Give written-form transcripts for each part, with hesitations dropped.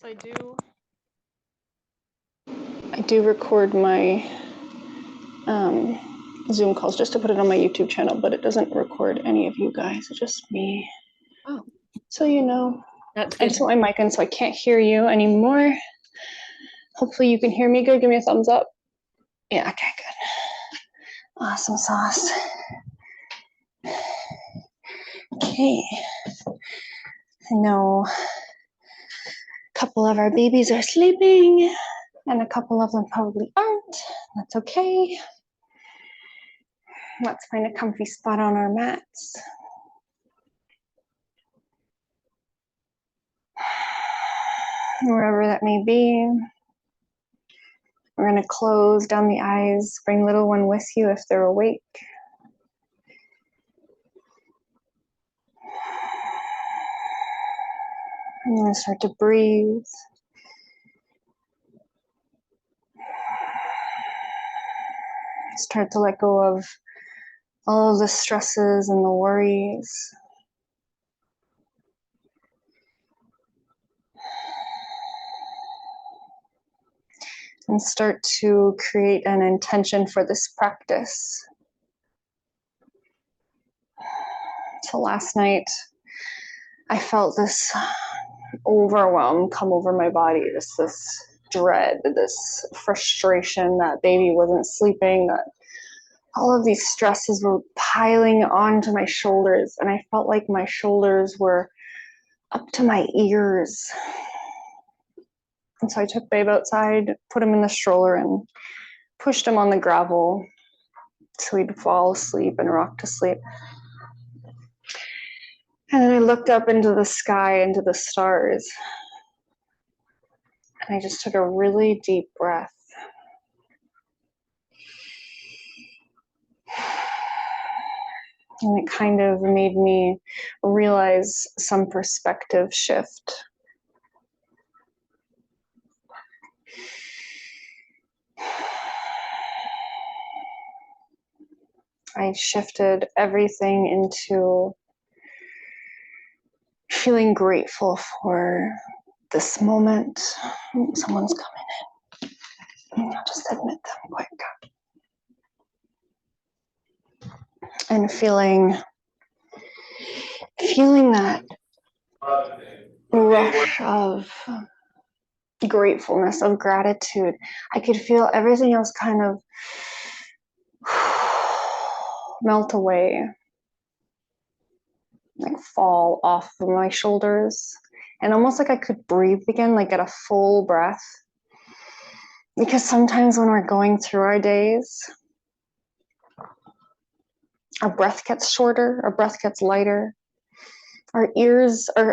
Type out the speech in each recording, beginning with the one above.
So I do record my Zoom calls just to put it on my YouTube channel, but it doesn't record any of you guys. It's just me. Oh, so you know. That's I good. just put my mic in so I can't hear you anymore. Hopefully you can hear me good. Give me a thumbs up. Yeah, okay, good. Awesome sauce. Okay. I know a couple of our babies are sleeping and a couple of them probably aren't. That's okay. Let's find a comfy spot on our mats. Wherever that may be. We're going to close down the eyes, bring little one with you if they're awake. I'm going to start to breathe. Start to let go of all of the stresses and the worries. And start to create an intention for this practice. So last night, I felt this overwhelm come over my body, just this dread, this frustration that baby wasn't sleeping, that all of these stresses were piling onto my shoulders, and I felt like my shoulders were up to my ears. And so I took Babe outside, put him in the stroller, and pushed him on the gravel so he'd fall asleep and rock to sleep. And then I looked up into the sky, into the stars, and I just took a really deep breath. And it kind of made me realize some perspective shift. I shifted everything into feeling grateful for this moment. Someone's coming in. I'll just admit them quick. And feeling that rush of gratefulness, of gratitude. I could feel everything else kind of melt away, like fall off of my shoulders, and almost like I could breathe again, like get a full breath. Because sometimes when we're going through our days, our breath gets shorter, our breath gets lighter, our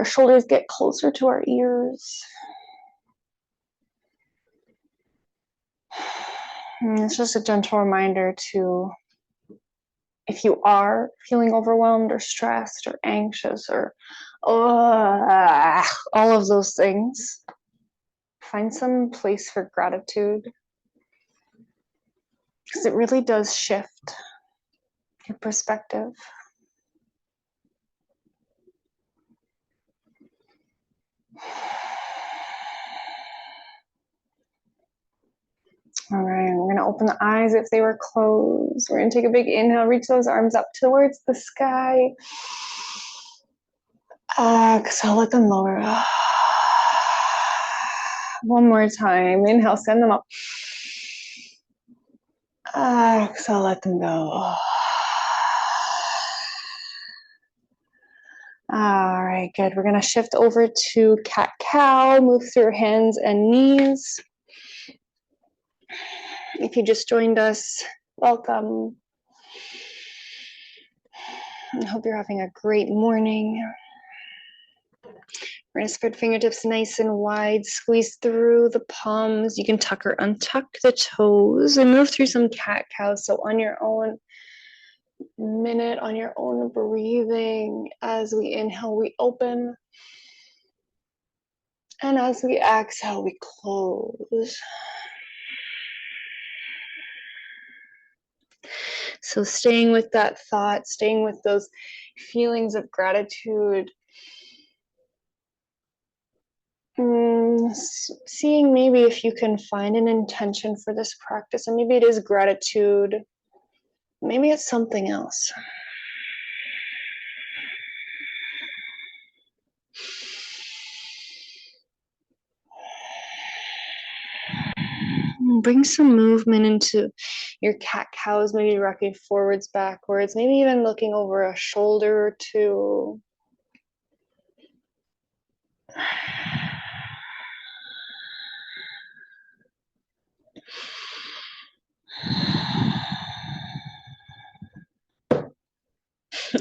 shoulders get closer to our ears. And it's just a gentle reminder to, if you are feeling overwhelmed or stressed or anxious or all of those things, find some place for gratitude, because it really does shift your perspective. All right, we're going to open the eyes if they were closed. We're going to take a big inhale, reach those arms up towards the sky. Exhale, let them lower. One more time. Inhale, send them up. Exhale, let them go. All right, good. We're going to shift over to cat-cow. Move through your hands and knees. If you just joined us, welcome. I hope you're having a great morning. We're going to spread fingertips nice and wide, squeeze through the palms. You can tuck or untuck the toes and move through some cat-cow. So on your own minute, on your own breathing, as we inhale, we open. And as we exhale, we close. So staying with that thought, staying with those feelings of gratitude. And seeing maybe if you can find an intention for this practice, and maybe it is gratitude, maybe it's something else. Bring some movement into your cat-cows, maybe rocking forwards, backwards, maybe even looking over a shoulder or two.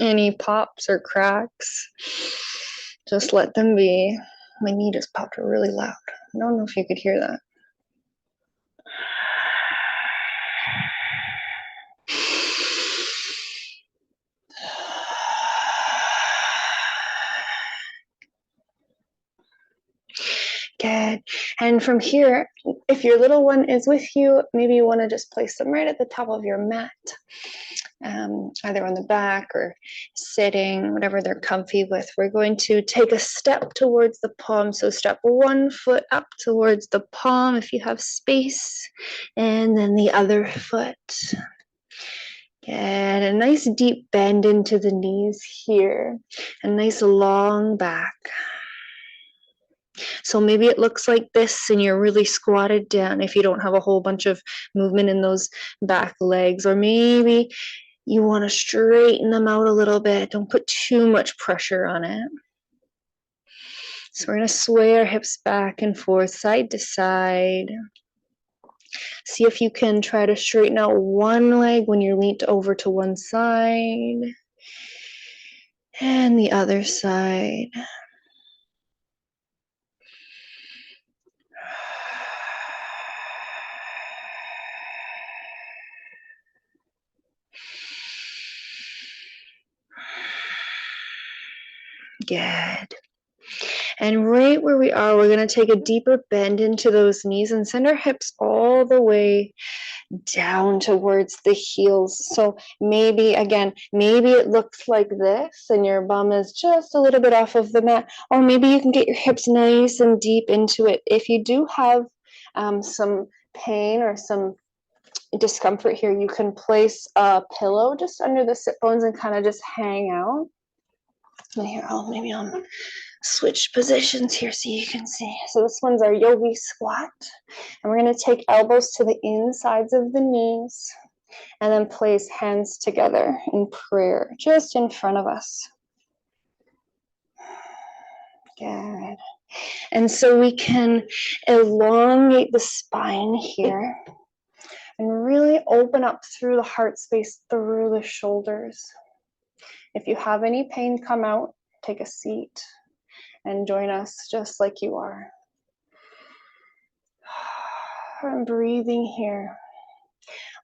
Any pops or cracks, just let them be. My knee just popped really loud. I don't know if you could hear that. Good. And from here, if your little one is with you, maybe you want to just place them right at the top of your mat, either on the back or sitting, whatever they're comfy with. We're going to take a step towards the palm. So step one foot up towards the palm if you have space, and then the other foot. Good. A nice deep bend into the knees here. A nice long back. So maybe it looks like this and you're really squatted down if you don't have a whole bunch of movement in those back legs. Or maybe you want to straighten them out a little bit. Don't put too much pressure on it. So we're going to sway our hips back and forth, side to side. See if you can try to straighten out one leg when you're leaned over to one side. And the other side. Good. And right where we are, we're going to take a deeper bend into those knees and send our hips all the way down towards the heels. So maybe, again, maybe it looks like this and your bum is just a little bit off of the mat, or maybe you can get your hips nice and deep into it. If you do have some pain or some discomfort here, you can place a pillow just under the sit bones and kind of just hang out. And here, maybe I'll switch positions here so you can see. So this one's our yogi squat. And we're going to take elbows to the insides of the knees and then place hands together in prayer just in front of us. Good. And so we can elongate the spine here and really open up through the heart space, through the shoulders. If you have any pain, come out, take a seat, and join us just like you are. I'm breathing here,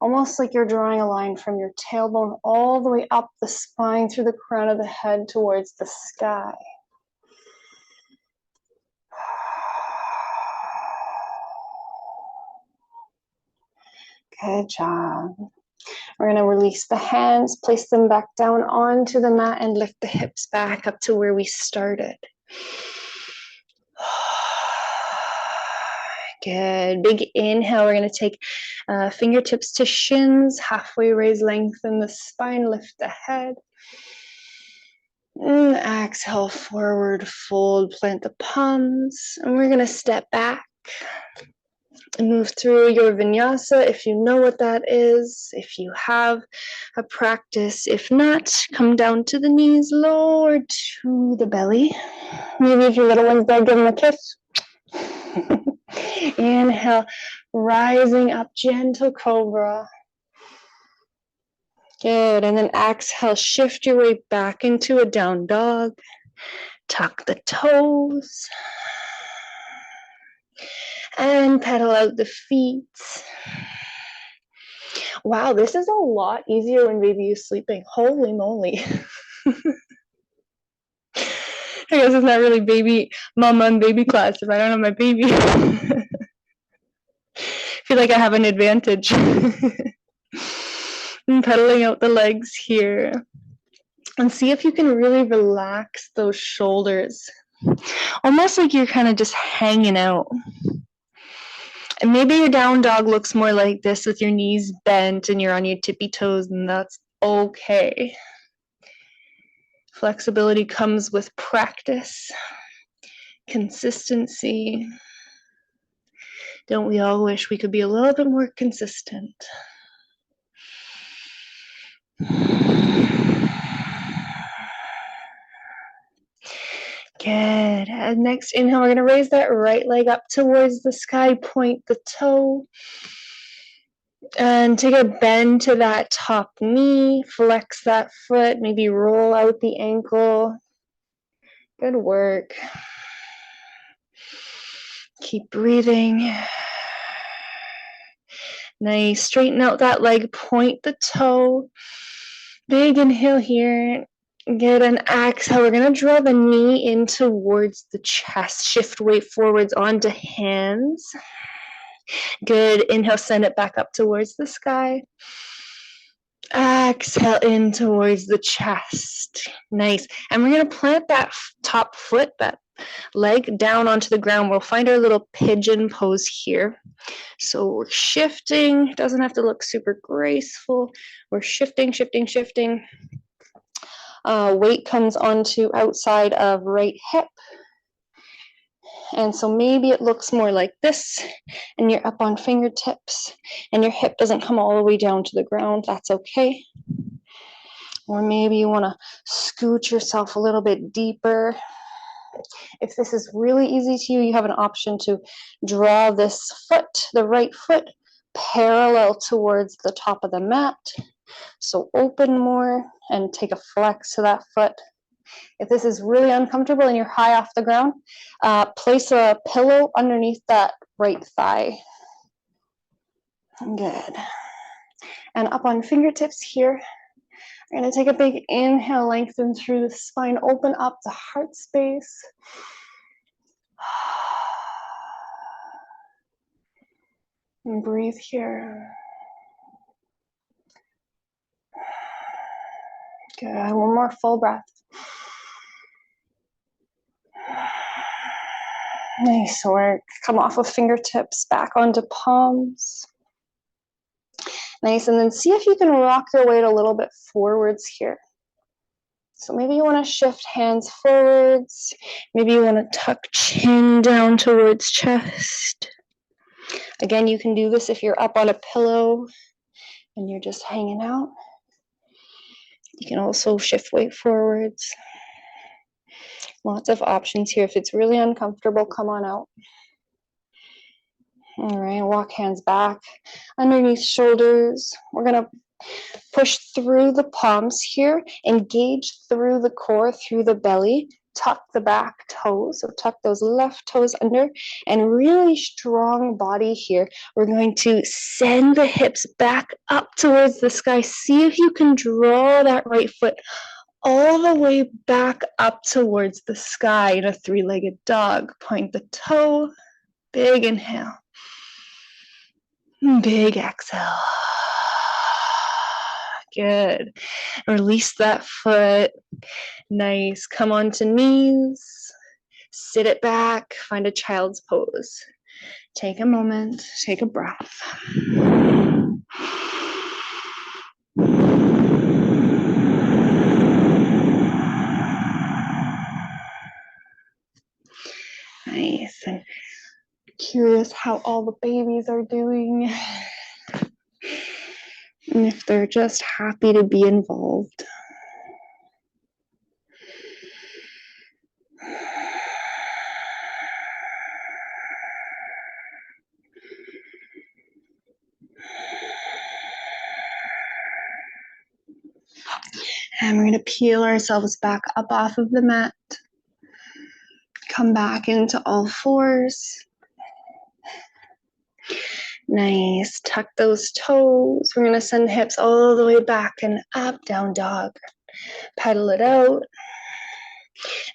almost like you're drawing a line from your tailbone all the way up the spine through the crown of the head towards the sky. Good job. We're going to release the hands, place them back down onto the mat, and lift the hips back up to where we started. Good. Big inhale. We're going to take fingertips to shins, halfway raise, lengthen the spine, lift the head. And exhale, forward fold, plant the palms, and we're going to step back and move through your vinyasa if you know what that is, if you have a practice. If not, come down to the knees, lower to the belly. Maybe if your little one's there, give them a kiss. Inhale, rising up, gentle cobra. Good, and then exhale, shift your way back into a down dog. Tuck the toes. And pedal out the feet. Wow, this is a lot easier when baby is sleeping. Holy moly. I guess it's not really baby mama and baby class if I don't have my baby. I feel like I have an advantage. And pedaling out the legs here. And see if you can really relax those shoulders. Almost like you're kind of just hanging out. And maybe your down dog looks more like this with your knees bent and you're on your tippy toes, and that's okay. Flexibility comes with practice, consistency. Don't we all wish we could be a little bit more consistent? Good. Next inhale, we're going to raise that right leg up towards the sky, point the toe, and take a bend to that top knee, flex that foot, maybe roll out the ankle. Good work. Keep breathing. Nice. Straighten out that leg, point the toe. Big inhale here. Good. And exhale. We're going to draw the knee in towards the chest. Shift weight forwards onto hands. Good. Inhale, send it back up towards the sky. Exhale in towards the chest. Nice. And we're going to plant that top foot, that leg down onto the ground. We'll find our little pigeon pose here. So we're shifting. It doesn't have to look super graceful. We're shifting, shifting, shifting. Weight comes onto outside of right hip. And so maybe it looks more like this, and you're up on fingertips, and your hip doesn't come all the way down to the ground. That's okay. Or maybe you want to scoot yourself a little bit deeper. If this is really easy to you, you have an option to draw this foot, the right foot, parallel towards the top of the mat. So open more and take a flex to that foot. If this is really uncomfortable and you're high off the ground, place a pillow underneath that right thigh. Good. And up on fingertips here. We're going to take a big inhale, lengthen through the spine, open up the heart space. And breathe here. Good. One more full breath. Nice work. Come off of fingertips, back onto palms. Nice. And then see if you can rock your weight a little bit forwards here. So maybe you want to shift hands forwards. Maybe you want to tuck chin down towards chest. Again, you can do this if you're up on a pillow and you're just hanging out. You can also shift weight forwards. Lots of options here. If it's really uncomfortable, come on out. All right, walk hands back underneath shoulders. We're going to push through the palms here, engage through the core, through the belly, tuck the back toes, so tuck those left toes under, and really strong body here. We're going to send the hips back up towards the sky. See if you can draw that right foot all the way back up towards the sky in a three-legged dog. Point the toe, big inhale, big exhale. Good. Release that foot. Nice. Come onto knees. Sit it back. Find a child's pose. Take a moment. Take a breath. Nice. And curious how all the babies are doing. And if they're just happy to be involved. And we're going to peel ourselves back up off of the mat. Come back into all fours. Nice. Tuck those toes. We're going to send hips all the way back and up, down dog. Pedal it out.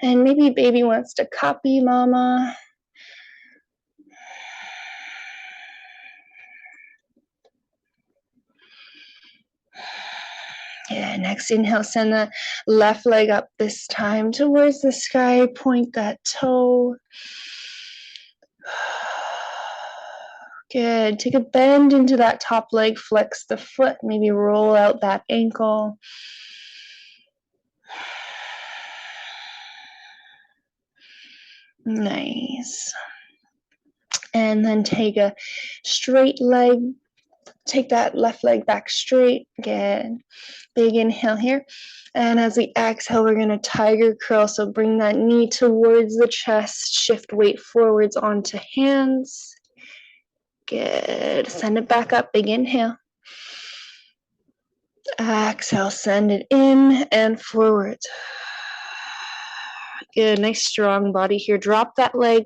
And maybe baby wants to copy mama. Yeah, next inhale, send the left leg up this time towards the sky. Point that toe. Good. Take a bend into that top leg. Flex the foot. Maybe roll out that ankle. Nice. And then take a straight leg. Take that left leg back straight. Good. Big inhale here. And as we exhale, we're going to tiger curl. So bring that knee towards the chest. Shift weight forwards onto hands. Good. Send it back up. Big inhale. Exhale. Send it in and forward. Good. Nice strong body here. Drop that leg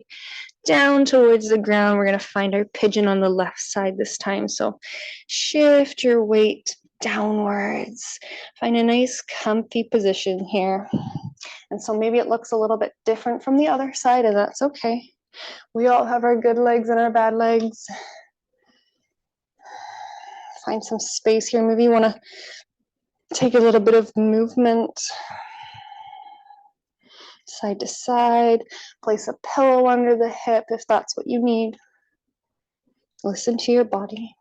down towards the ground. We're going to find our pigeon on the left side this time. So shift your weight downwards. Find a nice comfy position here. And so maybe it looks a little bit different from the other side, and that's okay. We all have our good legs and our bad legs. Find some space here. Maybe you want to take a little bit of movement side to side. Place a pillow under the hip if that's what you need. Listen to your body.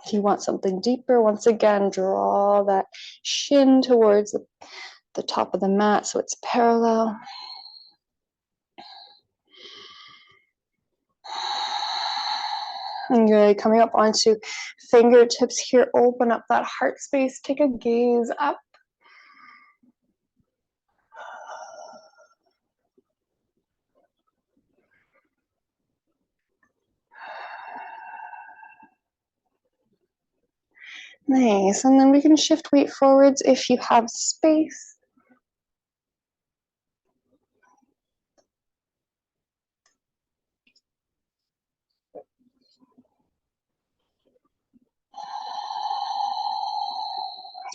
If you want something deeper, once again, draw that shin towards the top of the mat so it's parallel. And good. Coming up onto fingertips here. Open up that heart space. Take a gaze up. Nice. And then we can shift weight forwards if you have space.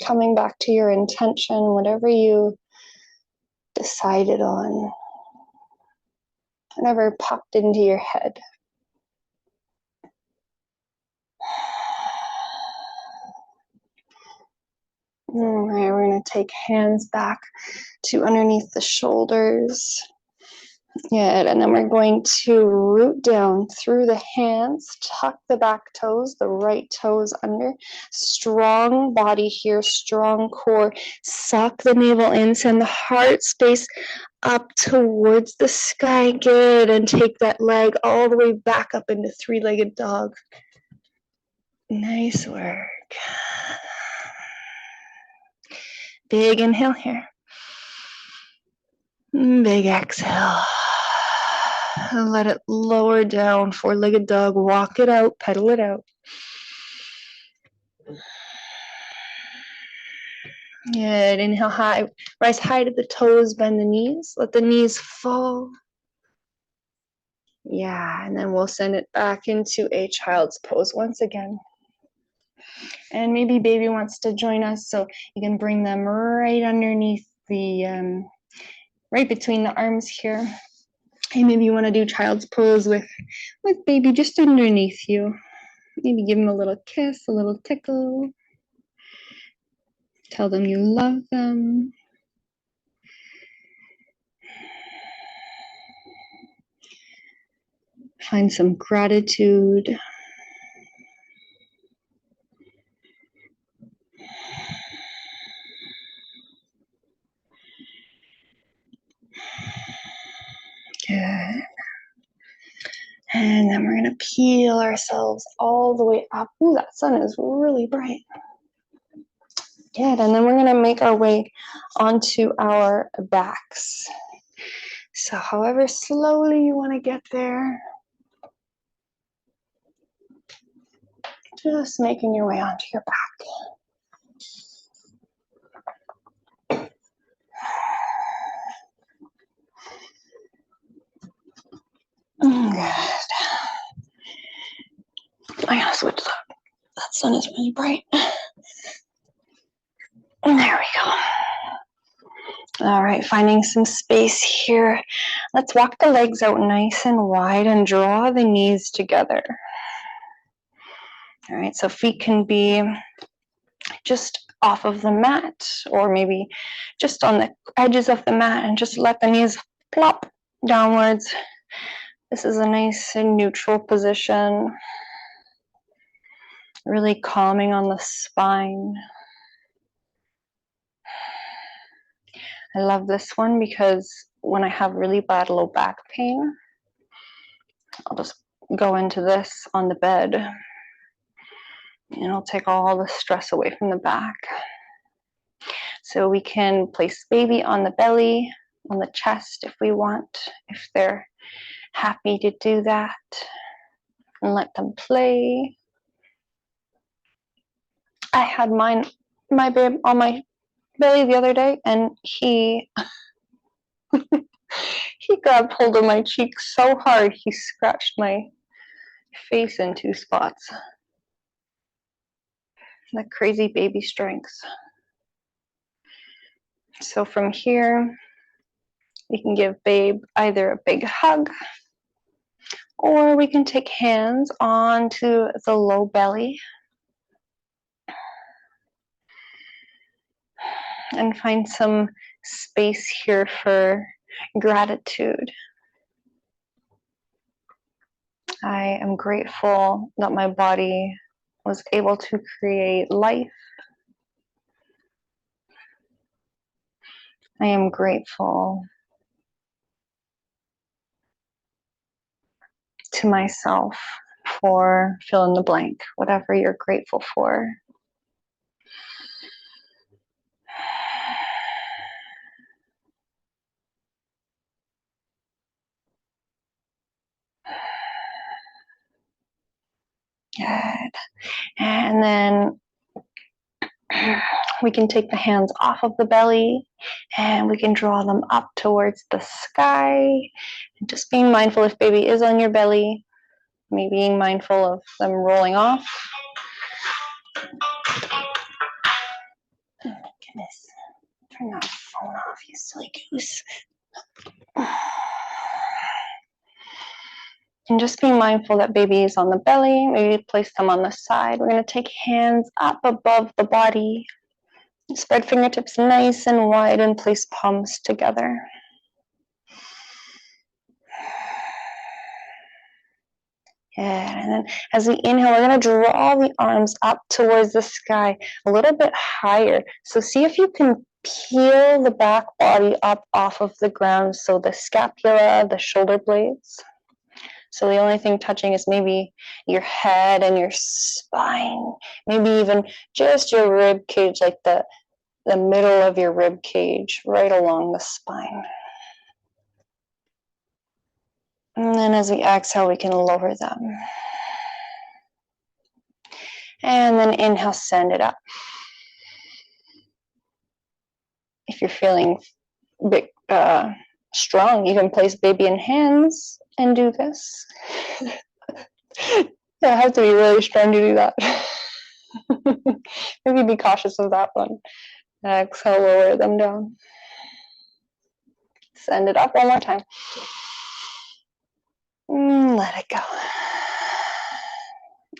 Coming back to your intention, whatever you decided on, whatever popped into your head. All right, we're going to take hands back to underneath the shoulders. Good, and then we're going to root down through the hands, tuck the back toes, the right toes under. Strong body here, strong core. Suck the navel in, send the heart space up towards the sky. Good, and take that leg all the way back up into three-legged dog. Nice work. Big inhale here. Big exhale. Let it lower down, four-legged dog. Walk it out, pedal it out. Good. Inhale high. Rise high to the toes, bend the knees. Let the knees fall. Yeah, and then we'll send it back into a child's pose once again. And maybe baby wants to join us, so you can bring them right underneath the, right between the arms here. And maybe you want to do child's pose with baby just underneath you. Maybe give them a little kiss, a little tickle. Tell them you love them. Find some gratitude. Good. And then we're going to peel ourselves all the way up. Ooh, that sun is really bright. Good. And then we're going to make our way onto our backs. So however slowly you want to get there, just making your way onto your back. Good. I gotta switch that sun is really bright. There we go. All right, finding some space here. Let's walk the legs out nice and wide and draw the knees together. All right, so feet can be just off of the mat, or maybe just on the edges of the mat, and just let the knees plop downwards. This is a nice and neutral position, really calming on the spine. I love this one because when I have really bad low back pain, I'll just go into this on the bed and it'll take all the stress away from the back. So we can place baby on the belly, on the chest if we want, if they're happy to do that, and let them play. I had my babe on my belly the other day, and he grabbed hold of my cheek so hard he scratched my face in 2 spots. That crazy baby strength. So from here, we can give babe either a big hug, or we can take hands onto the low belly and find some space here for gratitude. I am grateful that my body was able to create life. I am grateful to myself for fill in the blank, whatever you're grateful for. Good. And then we can take the hands off of the belly and we can draw them up towards the sky. And just being mindful if baby is on your belly, maybe being mindful of them rolling off. Oh, goodness. Turn that phone off, you silly goose. And just being mindful that baby is on the belly, maybe place them on the side. We're going to take hands up above the body. Spread fingertips nice and wide and place palms together. Yeah, and then as we inhale, we're going to draw the arms up towards the sky a little bit higher. So see if you can peel the back body up off of the ground. So the scapula, the shoulder blades. So the only thing touching is maybe your head and your spine, maybe even just your rib cage, like the middle of your rib cage, right along the spine. And then as we exhale, we can lower them. And then inhale, send it up. If you're feeling big, strong, you can place baby in hands and do this. I have to be really strong to do that. Maybe be cautious of that one. Exhale, lower them down. Send it up one more time. Let it go.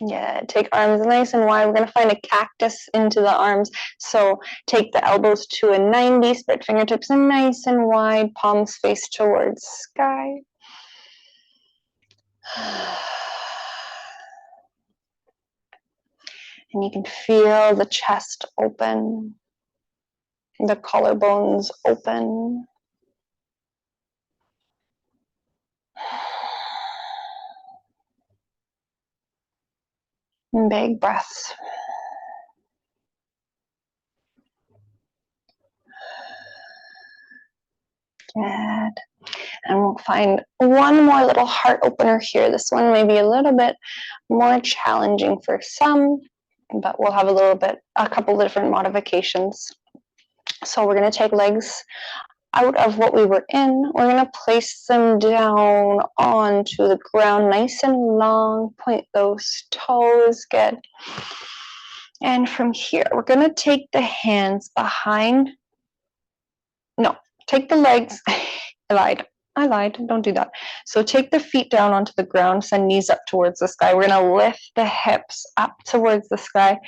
Yeah, take arms nice and wide. We're going to find a cactus into the arms. So take the elbows to a 90, spread fingertips nice and wide, palms face towards sky. And you can feel the chest open, the collarbones open. And big breaths. Good. And we'll find one more little heart opener here. This one may be a little bit more challenging for some, but we'll have a couple different modifications. So we're going to take legs out of what we were in. We're going to place them down onto the ground, nice and long. Point those toes. Good. And from here, we're going to take the hands behind. No, take the legs. I lied. Don't do that. So take the feet down onto the ground, send knees up towards the sky. We're going to lift the hips up towards the sky.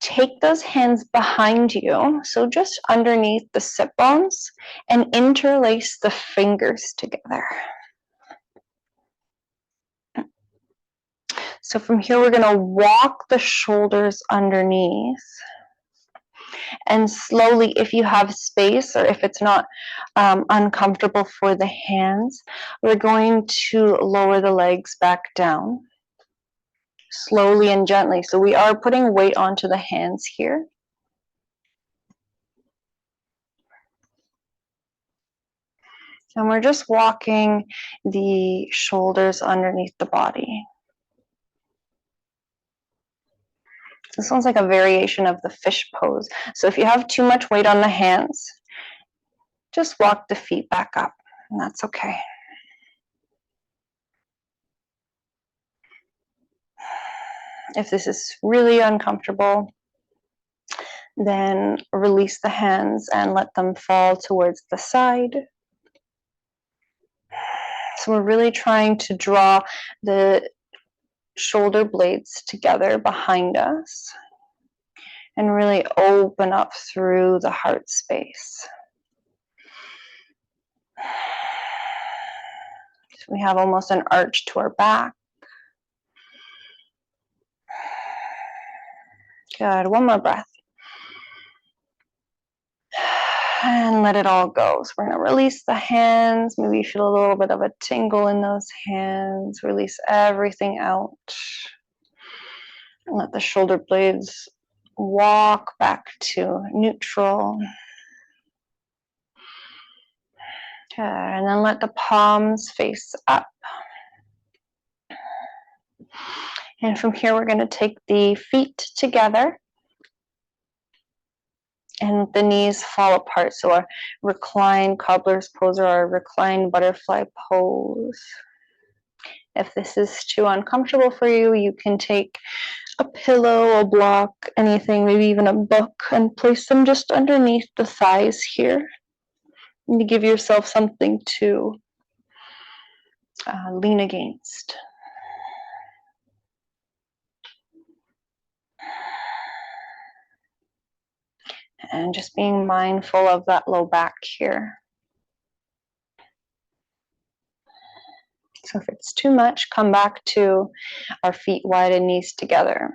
take those hands behind you, so just underneath the sit bones, and interlace the fingers together. So from here, we're going to walk the shoulders underneath. And slowly, if you have space or if it's not uncomfortable for the hands, we're going to lower the legs back down. Slowly and gently. So we are putting weight onto the hands here. And we're just walking the shoulders underneath the body. This one's like a variation of the fish pose. So if you have too much weight on the hands, just walk the feet back up, and that's okay. If this is really uncomfortable, then release the hands and let them fall towards the side. So we're really trying to draw the shoulder blades together behind us and really open up through the heart space. So we have almost an arch to our back. Good. One more breath. And let it all go. So we're going to release the hands. Maybe you feel a little bit of a tingle in those hands. Release everything out. And let the shoulder blades walk back to neutral. Good. And then let the palms face up. And from here, we're going to take the feet together and the knees fall apart. So our reclined cobbler's pose or our reclined butterfly pose. If this is too uncomfortable for you, you can take a pillow, a block, anything, maybe even a book, and place them just underneath the thighs here. And to give yourself something to lean against. And just being mindful of that low back here. So if it's too much, come back to our feet wide and knees together.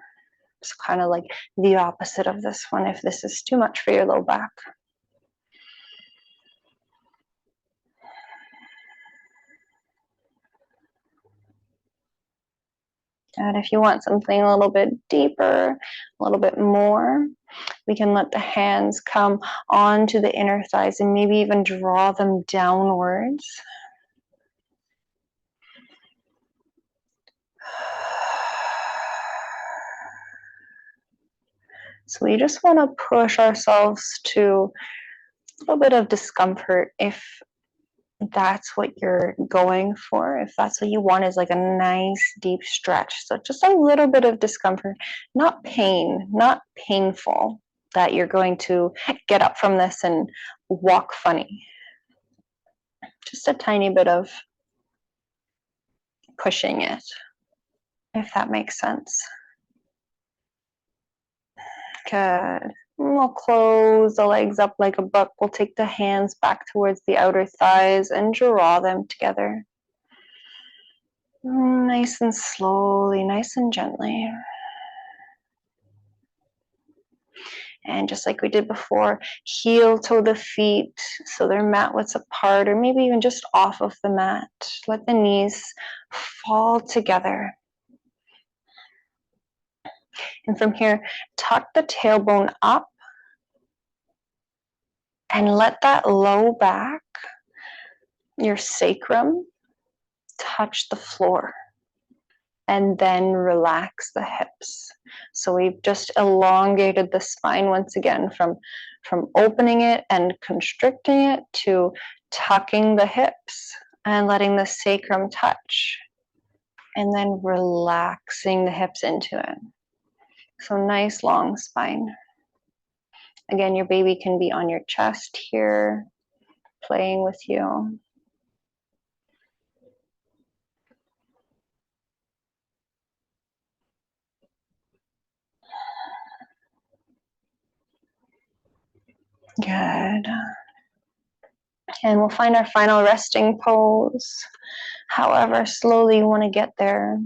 It's kind of like the opposite of this one if this is too much for your low back. And if you want something a little bit deeper, a little bit more, we can let the hands come onto the inner thighs and maybe even draw them downwards. So we just want to push ourselves to a little bit of discomfort if that's what you're going for. If that's what you want is like a nice deep stretch. So just a little bit of discomfort, not pain, not painful that you're going to get up from this and walk funny. Just a tiny bit of pushing it, if that makes sense. Good. We'll close the legs up like a book. We'll take the hands back towards the outer thighs and draw them together. Nice and slowly, nice and gently. And just like we did before, heel toe the feet so they're mat widths apart, or maybe even just off of the mat. Let the knees fall together. And from here, tuck the tailbone up and let that low back, your sacrum, touch the floor. And then relax the hips. So we've just elongated the spine once again from opening it and constricting it to tucking the hips and letting the sacrum touch. And then relaxing the hips into it. So nice long spine. Again, your baby can be on your chest here, playing with you. Good. And we'll find our final resting pose. However slowly you want to get there.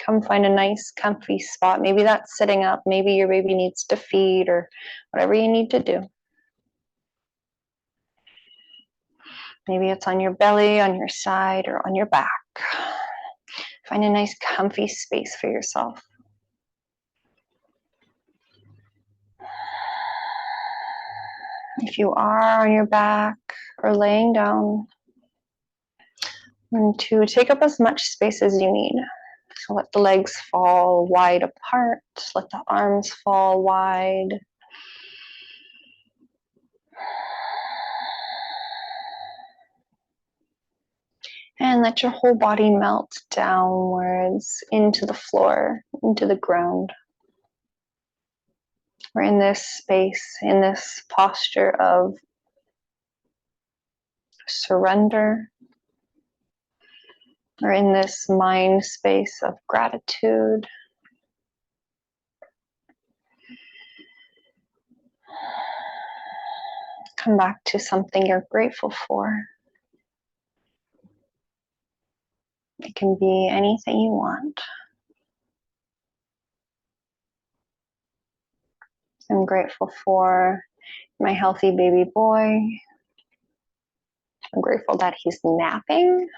Come find a nice comfy spot. Maybe that's sitting up. Maybe your baby needs to feed or whatever you need to do. Maybe it's on your belly, on your side, or on your back. Find a nice comfy space for yourself. If you are on your back or laying down, and to take up as much space as you need. So let the legs fall wide apart, let the arms fall wide. And let your whole body melt downwards into the floor, into the ground. We're in this space, in this posture of surrender. We're in this mind space of gratitude. Come back to something you're grateful for. It can be anything you want. I'm grateful for my healthy baby boy. I'm grateful that he's napping.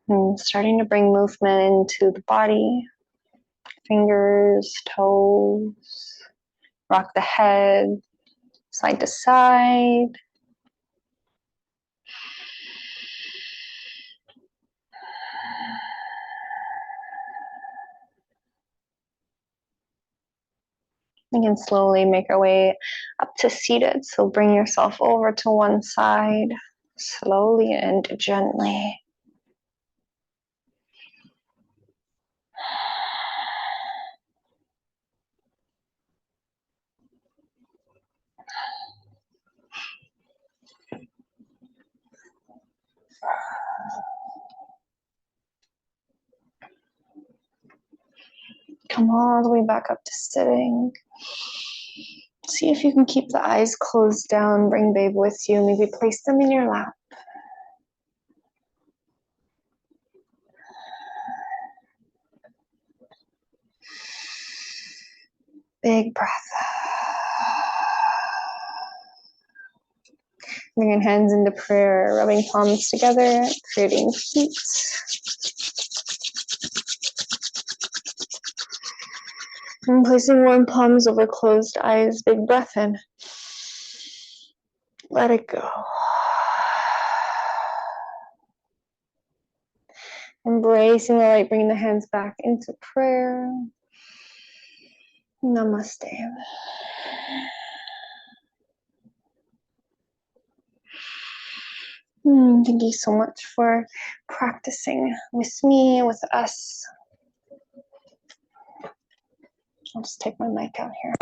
And starting to bring movement into the body. Fingers, toes. Rock the head side to side. We can slowly make our way up to seated. So bring yourself over to one side, slowly and gently. Come all the way back up to sitting. See if you can keep the eyes closed down. Bring babe with you. Maybe place them in your lap. Big breath. Bringing hands into prayer, rubbing palms together, creating heat. And placing warm palms over closed eyes. Big breath in. Let it go. Embracing the light, bringing the hands back into prayer. Namaste. Thank you so much for practicing with me, with us. I'll just take my mic out here.